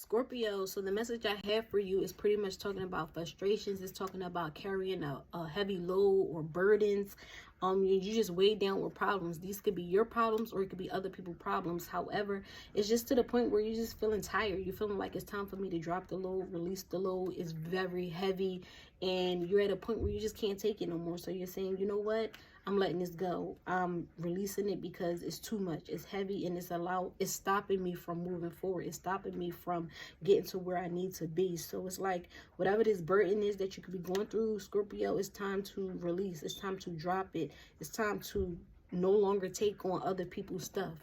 Scorpio, so the message I have for you is pretty much talking about frustrations. It's talking about carrying a heavy load or burdens. You just weighed down with problems. These could be your problems or it could be other people's problems. However, it's just to the point where you're just feeling tired. You're feeling like it's time for me to drop the load, release the load. It's very heavy and you're at a point where you just can't take it no more. So you're saying, you know what? I'm letting this go. I'm releasing it because it's too much. It's heavy and it's stopping me from moving forward. It's stopping me from getting to where I need to be. So it's like whatever this burden is that you could be going through, Scorpio, it's time to release. It's time to drop it. It's time to no longer take on other people's stuff,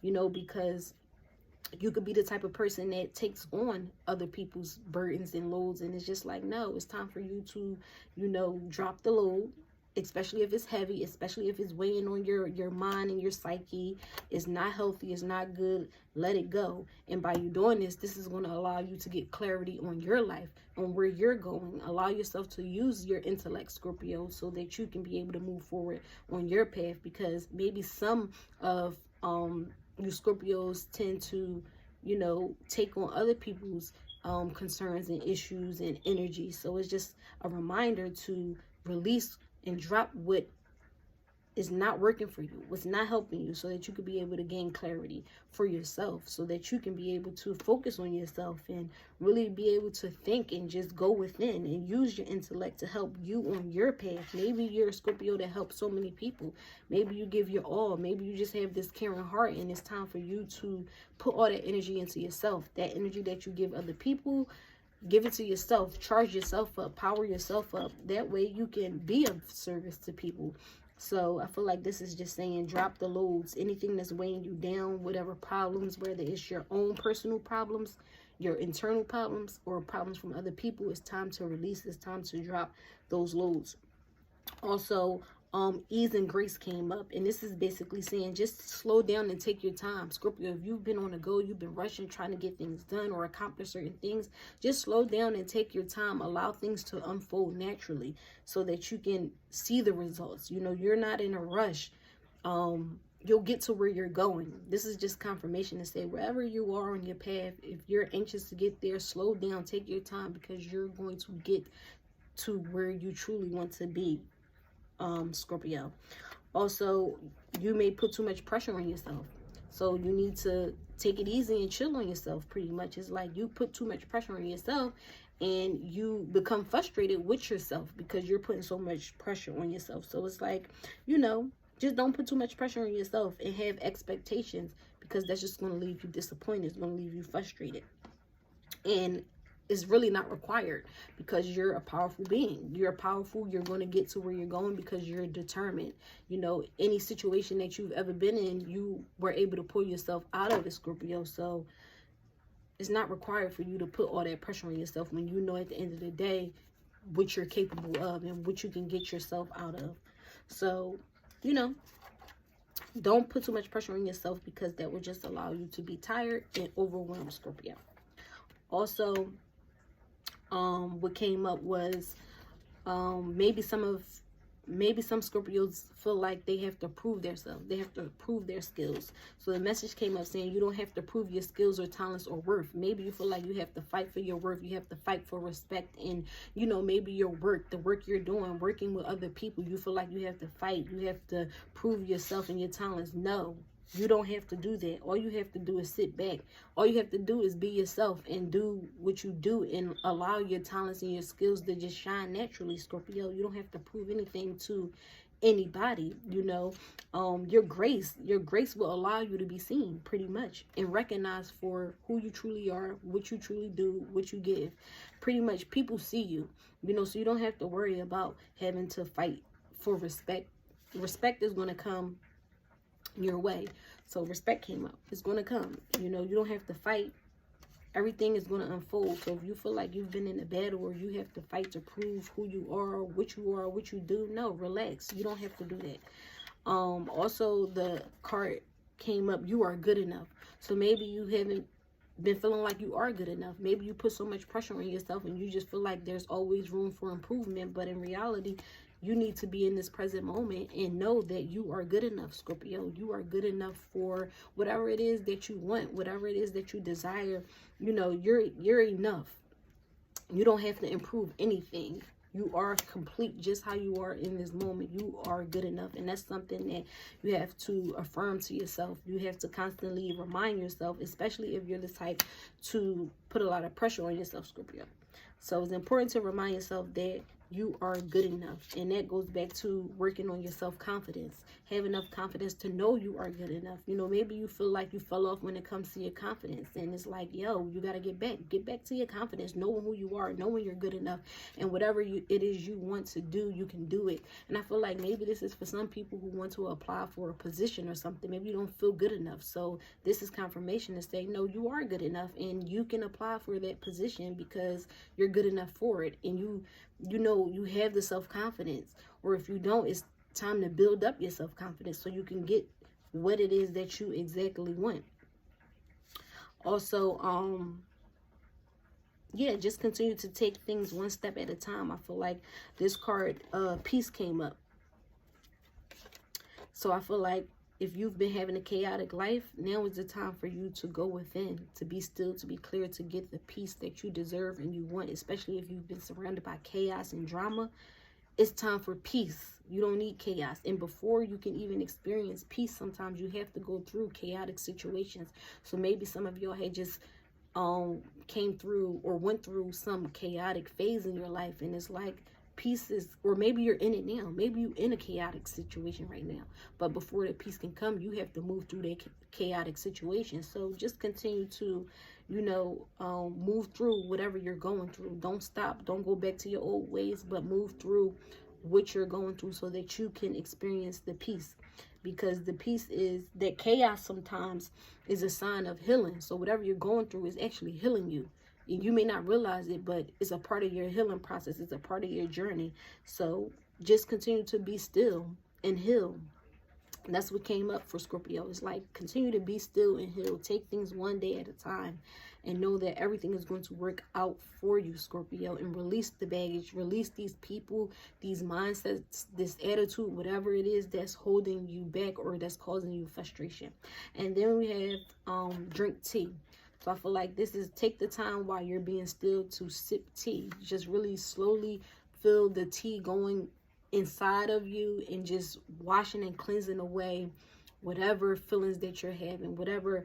because you could be the type of person that takes on other people's burdens and loads. And it's just like, no, it's time for you to, drop the load. Especially if it's heavy, especially if it's weighing on your mind and your psyche. It's not healthy, it's not good. Let it go. And by you doing this is going to allow you to get clarity on your life, on where you're going. Allow yourself to use your intellect, Scorpio, so that you can be able to move forward on your path. Because maybe some of you Scorpios tend to, take on other people's concerns and issues and energy. So it's just a reminder to release and drop what is not working for you, what's not helping you, so that you could be able to gain clarity for yourself, so that you can be able to focus on yourself and really be able to think and just go within and use your intellect to help you on your path. Maybe you're a Scorpio that helps so many people. Maybe you give your all. Maybe you just have this caring heart and it's time for you to put all that energy into yourself. That energy that you give other people, give it to yourself. Charge yourself up, power yourself up. That way you can be of service to people. So I feel like this is just saying drop the loads. Anything that's weighing you down, whatever problems, whether it's your own personal problems, your internal problems, or problems from other people, it's time to release. It's time to drop those loads. Also, ease and grace came up, and this is basically saying just slow down and take your time. Scorpio, if you've been on the go, you've been rushing, trying to get things done or accomplish certain things, just slow down and take your time. Allow things to unfold naturally so that you can see the results. You're not in a rush. You'll get to where you're going. This is just confirmation to say wherever you are on your path, if you're anxious to get there, slow down, take your time, because you're going to get to where you truly want to be. Scorpio. Also, you may put too much pressure on yourself, so you need to take it easy and chill on yourself. Pretty much, it's like you put too much pressure on yourself and you become frustrated with yourself because you're putting so much pressure on yourself. So it's like, just don't put too much pressure on yourself and have expectations, because that's just going to leave you disappointed. It's going to leave you frustrated, and it's really not required, because you're a powerful being. You're going to get to where you're going because you're determined. Any situation that you've ever been in, you were able to pull yourself out of it, Scorpio. So it's not required for you to put all that pressure on yourself when you know at the end of the day what you're capable of and what you can get yourself out of. So, don't put too much pressure on yourself, because that will just allow you to be tired and overwhelmed, Scorpio. Also, what came up was maybe some Scorpios feel like they have to prove themselves. They have to prove their skills. So the message came up saying you don't have to prove your skills or talents or worth. Maybe you feel like you have to fight for your worth. You have to fight for respect. And, maybe your work, the work you're doing, working with other people, you feel like you have to fight. You have to prove yourself and your talents. No. You don't have to do that. All you have to do is sit back. All you have to do is be yourself and do what you do and allow your talents and your skills to just shine naturally, Scorpio. You don't have to prove anything to anybody. Your grace will allow you to be seen, pretty much, and recognized for who you truly are, what you truly do, what you give. Pretty much people see you, so you don't have to worry about having to fight for respect. Respect is going to come your way. So respect came up. It's going to come. You don't have to fight. Everything is going to unfold. So if you feel like you've been in a battle or you have to fight to prove who you are, what you do, no, relax. You don't have to do that. Also, the card came up, you are good enough. So maybe you haven't been feeling like you are good enough. Maybe you put so much pressure on yourself and you just feel like there's always room for improvement. But in reality, you need to be in this present moment and know that you are good enough, Scorpio. You are good enough for whatever it is that you want, whatever it is that you desire. You know, you're enough. You don't have to improve anything. You are complete just how you are in this moment. You are good enough. And that's something that you have to affirm to yourself. You have to constantly remind yourself, especially if you're the type to put a lot of pressure on yourself, Scorpio. So it's important to remind yourself that you are good enough. And that goes back to working on your self-confidence. Have enough confidence to know you are good enough. You know, maybe you feel like you fell off when it comes to your confidence. And it's like, yo, you got to get back to your confidence. Knowing who you are, knowing you're good enough. And whatever it is you want to do, you can do it. And I feel like maybe this is for some people who want to apply for a position or something. Maybe you don't feel good enough. So this is confirmation to say, no, you are good enough. And you can apply for that position because you're good enough for it. And you know, you have the self-confidence. Or if you don't, it's time to build up your self-confidence so you can get what it is that you exactly want. Also, yeah, just continue to take things one step at a time. I feel like this card, peace, came up. So I feel like if you've been having a chaotic life, now is the time for you to go within, to be still, to be clear, to get the peace that you deserve and you want, especially if you've been surrounded by chaos and drama. It's time for peace. You don't need chaos. And before you can even experience peace, sometimes you have to go through chaotic situations. So maybe some of y'all had just came through or went through some chaotic phase in your life, and it's like peace is, or maybe you're in it now. Maybe you're in a chaotic situation right now, but before the peace can come, you have to move through that chaotic situation. So just continue to, you know, move through whatever you're going through. Don't stop. Don't go back to your old ways, but move through what you're going through so that you can experience the peace. Because the peace is that chaos sometimes is a sign of healing. So whatever you're going through is actually healing you. You may not realize it, but it's a part of your healing process. It's a part of your journey. So just continue to be still and heal. And that's what came up for Scorpio. It's like, continue to be still and heal. Take things one day at a time and know that everything is going to work out for you, Scorpio. And release the baggage. Release these people, these mindsets, this attitude, whatever it is that's holding you back or that's causing you frustration. And then we have drink tea. So I feel like this is, take the time while you're being still to sip tea. Just really slowly feel the tea going inside of you and just washing and cleansing away whatever feelings that you're having, whatever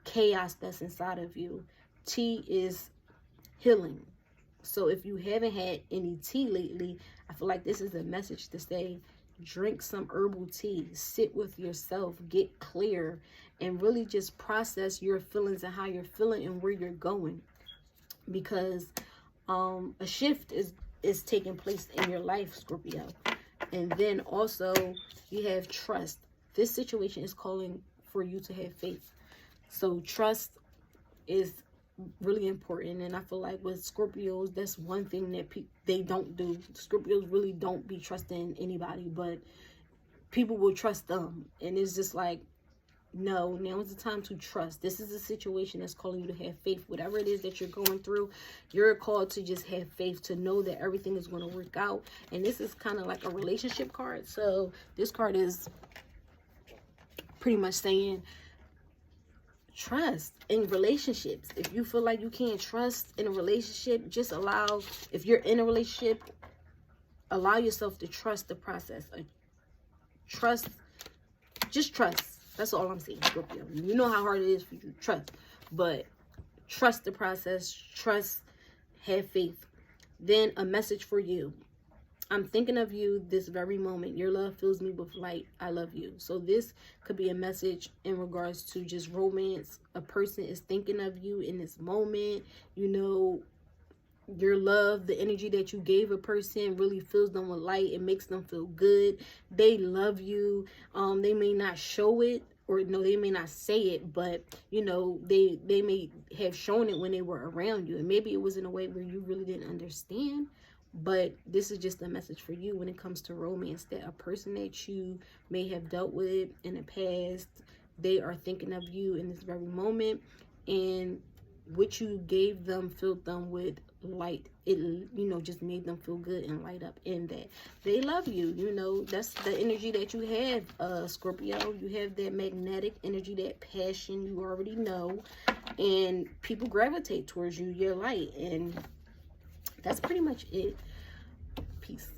chaos that's inside of you. Tea is healing. So if you haven't had any tea lately, I feel like this is a message to say, drink some herbal tea, sit with yourself, get clear, and really just process your feelings and how you're feeling and where you're going. Because a shift is taking place in your life, Scorpio. And then also you have trust. This situation is calling for you to have faith. So trust is really important. And I feel like with Scorpios, that's one thing that they don't do. Scorpios really don't be trusting anybody, but people will trust them. And it's just like, no, now is the time to trust. This is a situation that's calling you to have faith. Whatever it is that you're going through, you're called to just have faith, to know that everything is going to work out. And this is kind of like a relationship card. So this card is pretty much saying trust in relationships. If you feel like you can't trust in a relationship, just allow, if you're in a relationship, allow yourself to trust the process. Just trust. That's all I'm saying, Scorpio. You know how hard it is for you to trust, but trust the process, trust, have faith. Then a message for you. I'm thinking of you this very moment. Your love fills me with light. I love you. So this could be a message in regards to just romance. A person is thinking of you in this moment. You know, your love, the energy that you gave a person really fills them with light. It makes them feel good. They love you. They may not show it, or no, they may not say it, but you know, they may have shown it when they were around you, and maybe it was in a way where you really didn't understand. But this is just a message for you when it comes to romance, that a person that you may have dealt with in the past, they are thinking of you in this very moment, and what you gave them filled them with light. It, you know, just made them feel good and light up in that. They love you, you know. That's the energy that you have, Scorpio. You have that magnetic energy, that passion, you already know. And people gravitate towards you, your light. And that's pretty much it. Peace.